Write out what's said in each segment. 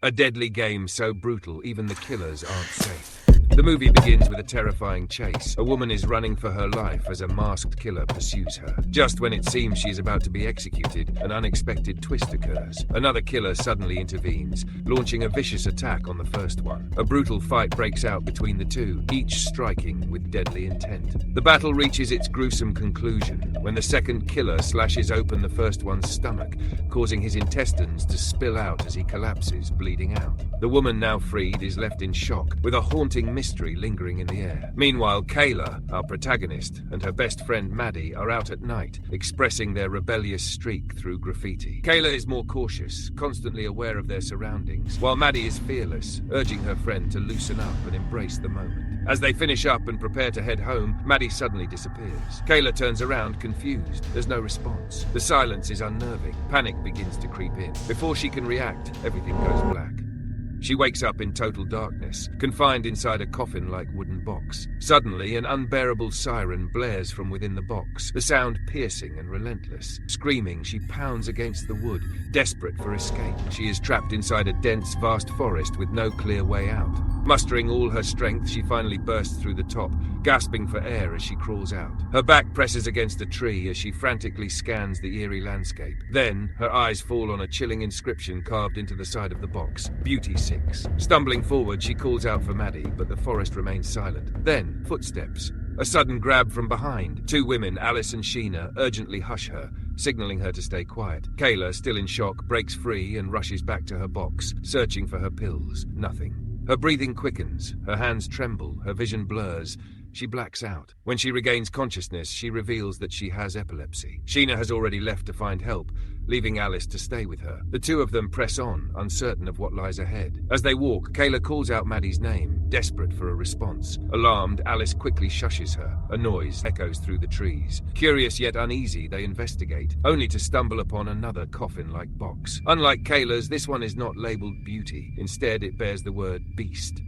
A deadly game so brutal even the killers aren't safe. The movie begins with a terrifying chase. A woman is running for her life as a masked killer pursues her. Just when it seems she is about to be executed, an unexpected twist occurs. Another killer suddenly intervenes, launching a vicious attack on the first one. A brutal fight breaks out between the two, each striking with deadly intent. The battle reaches its gruesome conclusion when the second killer slashes open the first one's stomach, causing his intestines to spill out as he collapses, bleeding out. The woman, now freed, is left in shock, with a haunting mystery lingering in the air. Meanwhile, Kayla, our protagonist, and her best friend Maddie are out at night, expressing their rebellious streak through graffiti. Kayla is more cautious, constantly aware of their surroundings, while Maddie is fearless, urging her friend to loosen up and embrace the moment. As they finish up and prepare to head home, Maddie suddenly disappears. Kayla turns around, confused. There's no response. The silence is unnerving. Panic begins to creep in. Before she can react, everything goes black. She wakes up in total darkness, confined inside a coffin-like wooden box. Suddenly, an unbearable siren blares from within the box, the sound piercing and relentless. Screaming, she pounds against the wood, desperate for escape. She is trapped inside a dense, vast forest with no clear way out. Mustering all her strength, she finally bursts through the top, gasping for air as she crawls out. Her back presses against a tree as she frantically scans the eerie landscape. Then, her eyes fall on a chilling inscription carved into the side of the box: Beauty 6. Stumbling forward, she calls out for Maddie, but the forest remains silent. Then, footsteps. A sudden grab from behind. Two women, Alice and Sheena, urgently hush her, signaling her to stay quiet. Kayla, still in shock, breaks free and rushes back to her box, searching for her pills. Nothing. Her breathing quickens, her hands tremble, her vision blurs. She blacks out. When she regains consciousness, she reveals that she has epilepsy. Sheena has already left to find help, leaving Alice to stay with her. The two of them press on, uncertain of what lies ahead. As they walk, Kayla calls out Maddie's name, desperate for a response. Alarmed, Alice quickly shushes her. A noise echoes through the trees. Curious yet uneasy, they investigate, only to stumble upon another coffin-like box. Unlike Kayla's, this one is not labeled Beauty. Instead, it bears the word Beast.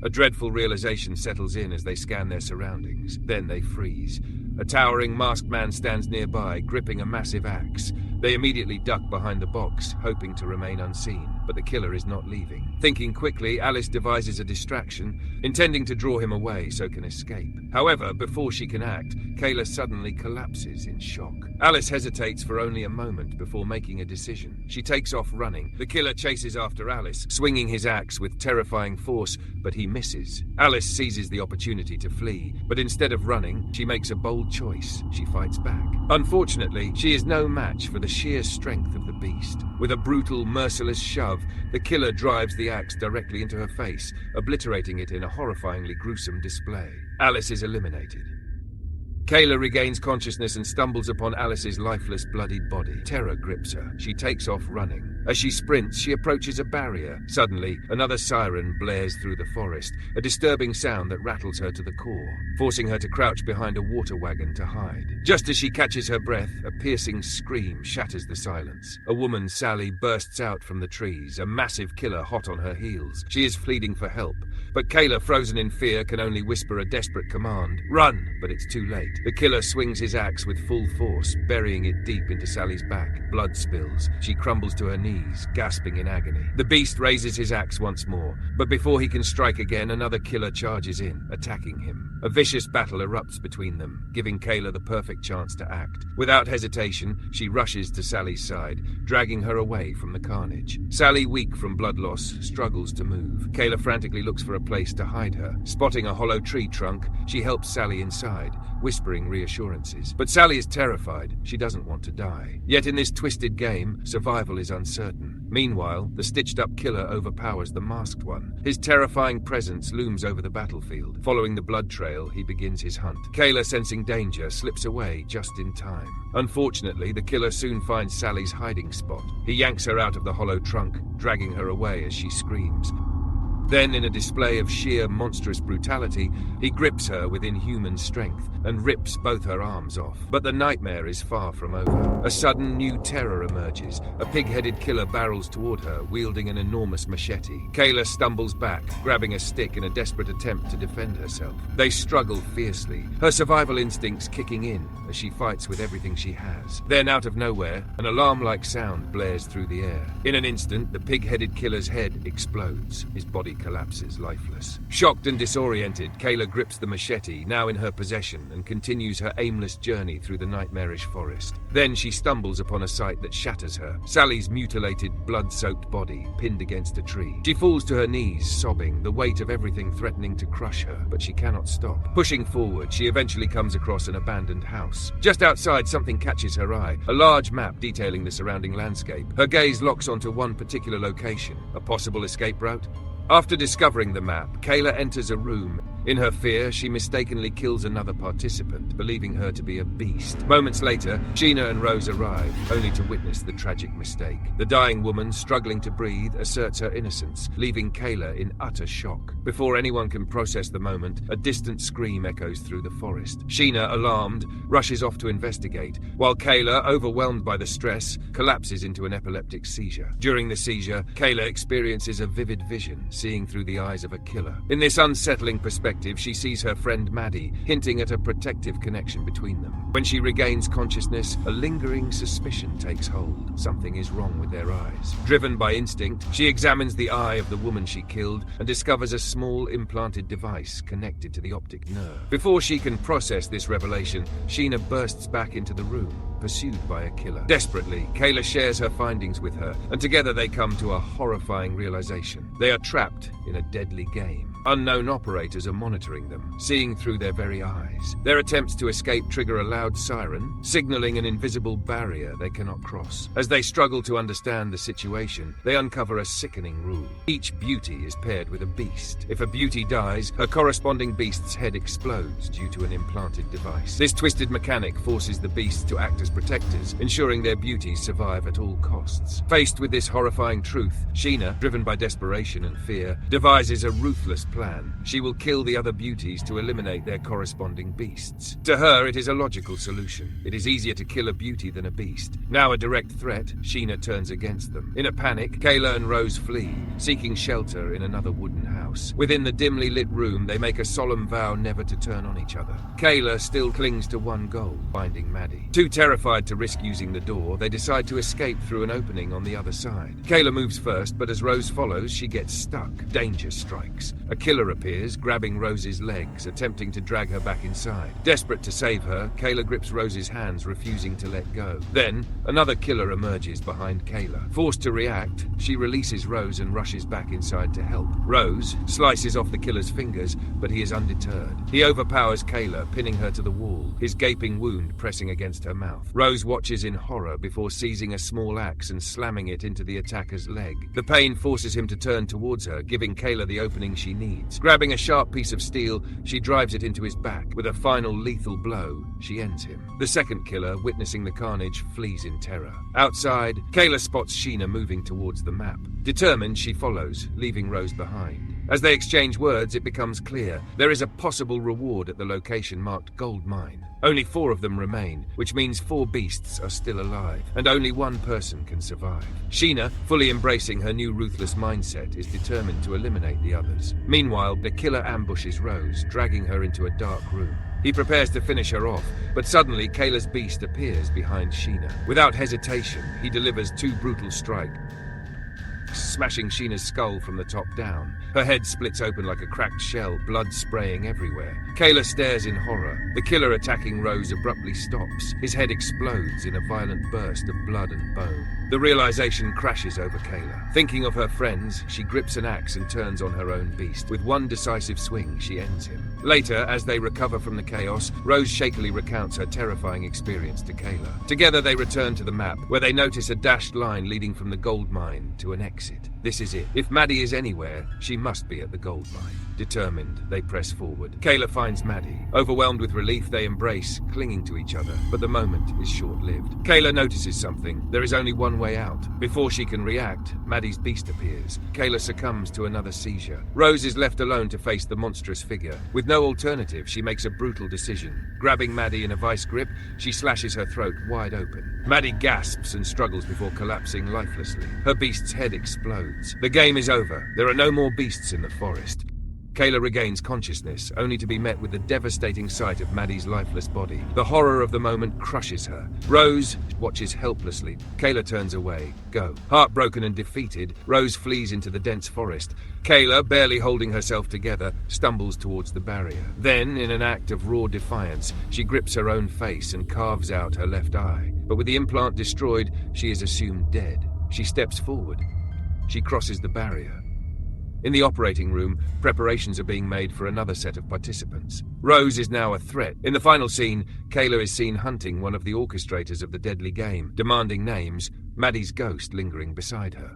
A dreadful realization settles in as they scan their surroundings. Then they freeze. A towering masked man stands nearby, gripping a massive axe. They immediately duck behind the box, hoping to remain unseen, but the killer is not leaving. Thinking quickly, Alice devises a distraction, intending to draw him away so can escape. However, before she can act, Kayla suddenly collapses in shock. Alice hesitates for only a moment before making a decision. She takes off running. The killer chases after Alice, swinging his axe with terrifying force, but he misses. Alice seizes the opportunity to flee, but instead of running, she makes a bold choice. She fights back. Unfortunately, she is no match for the sheer strength of the beast. With a brutal, merciless shove, the killer drives the axe directly into her face, obliterating it in a horrifyingly gruesome display. Alice is eliminated. Kayla regains consciousness and stumbles upon Alice's lifeless, bloodied body. Terror grips her. She takes off running. As she sprints, she approaches a barrier. Suddenly, another siren blares through the forest, a disturbing sound that rattles her to the core, forcing her to crouch behind a water wagon to hide. Just as she catches her breath, a piercing scream shatters the silence. A woman, Sally, bursts out from the trees, a massive killer hot on her heels. She is pleading for help, but Kayla, frozen in fear, can only whisper a desperate command: "Run!" But it's too late. The killer swings his axe with full force, burying it deep into Sally's back. Blood spills. She crumbles to her knees, gasping in agony. The beast raises his axe once more, but before he can strike again, another killer charges in, attacking him. A vicious battle erupts between them, giving Kayla the perfect chance to act. Without hesitation, she rushes to Sally's side, dragging her away from the carnage. Sally, weak from blood loss, struggles to move. Kayla frantically looks for a place to hide her. Spotting a hollow tree trunk, she helps Sally inside, whispering reassurances. But Sally is terrified. She doesn't want to die. Yet in this twisted game, survival is uncertain. Meanwhile, the stitched-up killer overpowers the masked one. His terrifying presence looms over the battlefield. Following the blood trail, he begins his hunt. Kayla, sensing danger, slips away just in time. Unfortunately, the killer soon finds Sally's hiding spot. He yanks her out of the hollow trunk, dragging her away as she screams. Then, in a display of sheer monstrous brutality, he grips her with inhuman strength and rips both her arms off. But the nightmare is far from over. A sudden new terror emerges. A pig-headed killer barrels toward her, wielding an enormous machete. Kayla stumbles back, grabbing a stick in a desperate attempt to defend herself. They struggle fiercely, her survival instincts kicking in as she fights with everything she has. Then, out of nowhere, an alarm-like sound blares through the air. In an instant, the pig-headed killer's head explodes. His body collapses, lifeless. Shocked and disoriented, Kayla grips the machete, now in her possession, and continues her aimless journey through the nightmarish forest. Then she stumbles upon a sight that shatters her. Sally's mutilated, blood-soaked body, pinned against a tree. She falls to her knees, sobbing, the weight of everything threatening to crush her, but she cannot stop. Pushing forward, she eventually comes across an abandoned house. Just outside, something catches her eye, a large map detailing the surrounding landscape. Her gaze locks onto one particular location, a possible escape route. After discovering the map, Kayla enters a room. In her fear, she mistakenly kills another participant, believing her to be a beast. Moments later, Sheena and Rose arrive, only to witness the tragic mistake. The dying woman, struggling to breathe, asserts her innocence, leaving Kayla in utter shock. Before anyone can process the moment, a distant scream echoes through the forest. Sheena, alarmed, rushes off to investigate, while Kayla, overwhelmed by the stress, collapses into an epileptic seizure. During the seizure, Kayla experiences a vivid vision, seeing through the eyes of a killer. In this unsettling perspective, she sees her friend Maddie, hinting at a protective connection between them. When she regains consciousness, a lingering suspicion takes hold. Something is wrong with their eyes. Driven by instinct, she examines the eye of the woman she killed and discovers a small implanted device connected to the optic nerve. Before she can process this revelation, Sheena bursts back into the room, pursued by a killer. Desperately, Kayla shares her findings with her, and together they come to a horrifying realization. They are trapped in a deadly game. Unknown operators are monitoring them, seeing through their very eyes. Their attempts to escape trigger a loud siren, signaling an invisible barrier they cannot cross. As they struggle to understand the situation, they uncover a sickening rule. Each beauty is paired with a beast. If a beauty dies, her corresponding beast's head explodes due to an implanted device. This twisted mechanic forces the beasts to act as protectors, ensuring their beauties survive at all costs. Faced with this horrifying truth, Sheena, driven by desperation and fear, devises a ruthless plan. She will kill the other beauties to eliminate their corresponding beasts. To her, it is a logical solution. It is easier to kill a beauty than a beast. Now a direct threat, Sheena turns against them. In a panic, Kayla and Rose flee, seeking shelter in another wooden house. Within the dimly lit room, they make a solemn vow never to turn on each other. Kayla still clings to one goal, finding Maddie. Too terrified to risk using the door, they decide to escape through an opening on the other side. Kayla moves first, but as Rose follows, she gets stuck. Danger strikes. A killer appears, grabbing Rose's legs, attempting to drag her back inside. Desperate to save her, Kayla grips Rose's hands, refusing to let go. Then, another killer emerges behind Kayla. Forced to react, she releases Rose and rushes back inside to help. Rose slices off the killer's fingers, but he is undeterred. He overpowers Kayla, pinning her to the wall, his gaping wound pressing against her mouth. Rose watches in horror before seizing a small axe and slamming it into the attacker's leg. The pain forces him to turn towards her, giving Kayla the opening she needs. Grabbing a sharp piece of steel, she drives it into his back. With a final lethal blow, she ends him. The second killer, witnessing the carnage, flees in terror. Outside, Kayla spots Sheena moving towards the map. Determined, she follows, leaving Rose behind. As they exchange words, it becomes clear there is a possible reward at the location marked Gold Mine. Only 4 of them remain, which means 4 beasts are still alive, and only one person can survive. Sheena, fully embracing her new ruthless mindset, is determined to eliminate the others. Meanwhile, the killer ambushes Rose, dragging her into a dark room. He prepares to finish her off, but suddenly Kayla's beast appears behind Sheena. Without hesitation, he delivers 2 brutal strikes, smashing Sheena's skull from the top down. Her head splits open like a cracked shell, blood spraying everywhere. Kayla stares in horror. The killer attacking Rose abruptly stops. His head explodes in a violent burst of blood and bone. The realization crashes over Kayla. Thinking of her friends, she grips an axe and turns on her own beast. With one decisive swing, she ends him. Later, as they recover from the chaos, Rose shakily recounts her terrifying experience to Kayla. Together they return to the map, where they notice a dashed line leading from the gold mine to an exit. This is it. If Maddie is anywhere, she must be at the gold mine. Determined, they press forward. Kayla finds Maddie. Overwhelmed with relief, they embrace, clinging to each other. But the moment is short-lived. Kayla notices something. There is only one way out. Before she can react, Maddie's beast appears. Kayla succumbs to another seizure. Rose is left alone to face the monstrous figure. With no alternative, she makes a brutal decision. Grabbing Maddie in a vice grip, she slashes her throat wide open. Maddie gasps and struggles before collapsing lifelessly. Her beast's head explodes. The game is over. There are no more beasts in the forest. Kayla regains consciousness, only to be met with the devastating sight of Maddie's lifeless body. The horror of the moment crushes her. Rose watches helplessly. Kayla turns away. Go. Heartbroken and defeated, Rose flees into the dense forest. Kayla, barely holding herself together, stumbles towards the barrier. Then, in an act of raw defiance, she grips her own face and carves out her left eye. But with the implant destroyed, she is assumed dead. She steps forward. She crosses the barrier. In the operating room, preparations are being made for another set of participants. Rose is now a threat. In the final scene, Kayla is seen hunting one of the orchestrators of the deadly game, demanding names, Maddie's ghost lingering beside her.